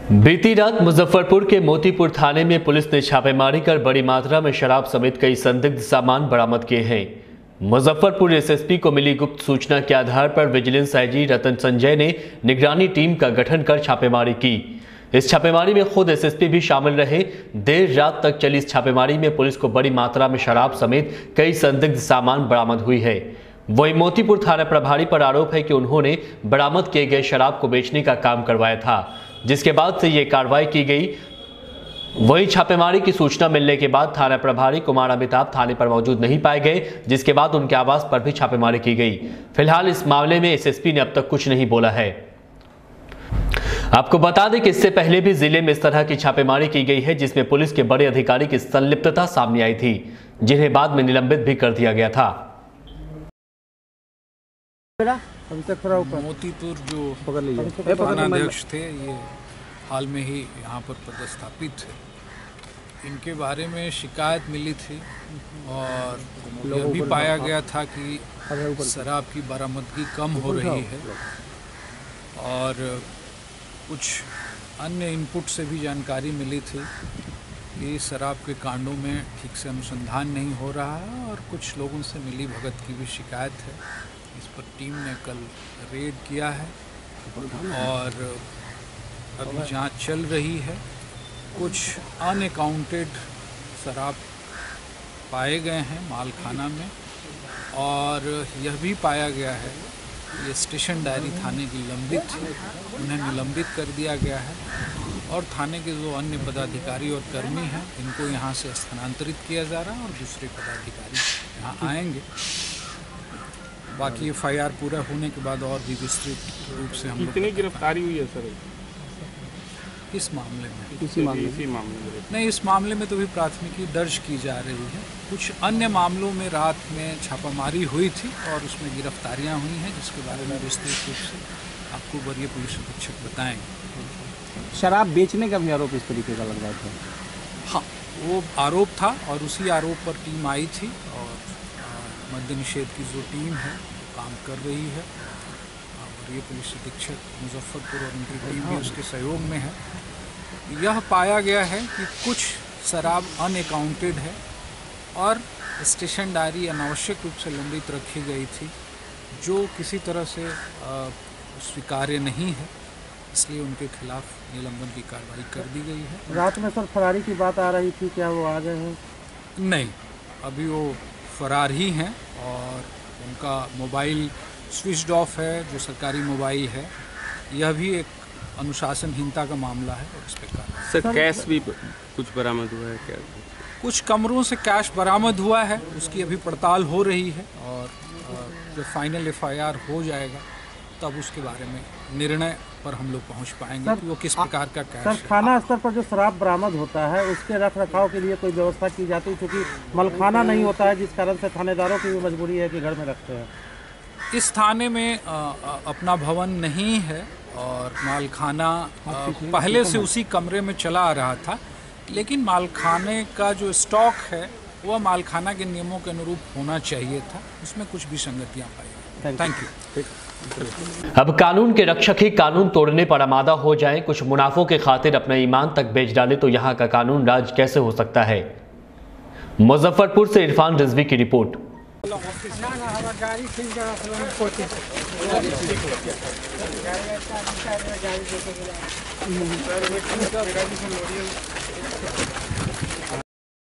बीती रात मुजफ्फरपुर के मोतीपुर थाने में पुलिस ने छापेमारी कर बड़ी मात्रा में शराब समेत कई संदिग्ध सामान बरामद किए हैं। मुजफ्फरपुर एसएसपी को मिली गुप्त सूचना के आधार पर विजिलेंस आईजी रतन संजय ने निगरानी टीम का गठन कर छापेमारी की। इस छापेमारी में खुद एसएसपी भी शामिल रहे। देर रात तक चली इस छापेमारी में पुलिस को बड़ी मात्रा में शराब समेत कई संदिग्ध सामान बरामद हुई है। वहीं मोतीपुर थाना प्रभारी पर आरोप है कि उन्होंने बरामद किए गए शराब को बेचने का काम करवाया था, जिसके बाद से ये कार्रवाई की गई। वहीं छापेमारी की सूचना मिलने के बाद थाना प्रभारी कुमार अमिताभ थाने पर मौजूद नहीं पाए गए, जिसके बाद उनके आवास पर भी छापेमारी की गई। फिलहाल इस मामले में एसएसपी ने अब तक कुछ नहीं बोला है। आपको बता दें कि इससे पहले भी जिले में इस तरह की छापेमारी की गई है, जिसमें पुलिस के बड़े अधिकारी की संलिप्तता सामने आई थी, जिन्हें बाद में निलंबित भी कर दिया गया था। मोतीपुर जो थानाध्यक्ष थे, ये हाल में ही यहाँ पर पदस्थापित थे। इनके बारे में शिकायत मिली थी और यह भी पाया गया था कि शराब की बरामदगी कम हो रही है और कुछ अन्य इनपुट से भी जानकारी मिली थी कि शराब के कांडों में ठीक से अनुसंधान नहीं हो रहा है और कुछ लोगों से मिली भगत की भी शिकायत है। इस पर टीम ने कल रेड किया है और अभी जांच चल रही है। कुछ अनअकाउंटेड शराब पाए गए हैं मालखाना में और यह भी पाया गया है ये स्टेशन डायरी थाने की लंबित थी, उन्हें निलंबित कर दिया गया है और थाने के जो अन्य पदाधिकारी और कर्मी हैं इनको यहाँ से स्थानांतरित किया जा रहा है और दूसरे पदाधिकारी यहाँ आएंगे। बाकी एफआईआर पूरा होने के बाद और भी विस्तृत रूप से हम लोग कितनी गिरफ्तारी हुई है सर इस मामले में? इसी मामले में नहीं, इस मामले में तो भी प्राथमिकी दर्ज की जा रही है। कुछ अन्य मामलों में रात में छापामारी हुई थी और उसमें गिरफ्तारियां हुई हैं, जिसके बारे में विस्तृत रूप से आपको वरीय पुलिस अधीक्षक बताएंगे। शराब बेचने का भी आरोप इस तरीके का लग रहा था। हाँ, वो आरोप था और उसी आरोप पर टीम आई थी और मद्य निषेध की जो टीम है काम कर रही है और ये पुलिस अधीक्षक मुजफ्फरपुर और उनकी टीम भी उसके सहयोग में है। यह पाया गया है कि कुछ शराब अनअकाउंटेड है और स्टेशन डायरी अनावश्यक रूप से लंबित रखी गई थी, जो किसी तरह से स्वीकार्य नहीं है, इसलिए उनके खिलाफ निलंबन की कार्रवाई कर दी गई है। रात में सर फरारी की बात आ रही थी, क्या वो आ गए हैं? नहीं, अभी वो फरार ही हैं और उनका मोबाइल स्विच्ड ऑफ है, जो सरकारी मोबाइल है। यह भी एक अनुशासनहीनता का मामला है और इस पर कार्रवाई। सर कैश भी कुछ बरामद हुआ है क्या? कुछ कमरों से कैश बरामद हुआ है, उसकी अभी पड़ताल हो रही है और जब फाइनल एफआईआर हो जाएगा तब उसके बारे में निर्णय पर हम लोग पहुंच पाएंगे कि वो किस प्रकार का कैश है। सर, थाना स्तर पर जो शराब बरामद होता है उसके रख रखाव के लिए कोई व्यवस्था की जाती है, क्योंकि मलखाना नहीं होता है, जिस कारण से थानेदारों की भी मजबूरी है कि घर में रखते हैं। इस थाने में अपना भवन नहीं है और मालखाना पहले से उसी कमरे में चला आ रहा था, लेकिन मालखाने का जो स्टॉक है वह मालखाना के नियमों के अनुरूप होना चाहिए था, उसमें कुछ भी संगतियाँ पाई। Thank you. अब कानून के रक्षक ही कानून तोड़ने पर आमादा हो जाएं, कुछ मुनाफों के खातिर अपना ईमान तक बेच डाले तो यहाँ का कानून राज कैसे हो सकता है। मुजफ्फरपुर से इरफान रिजवी की रिपोर्ट।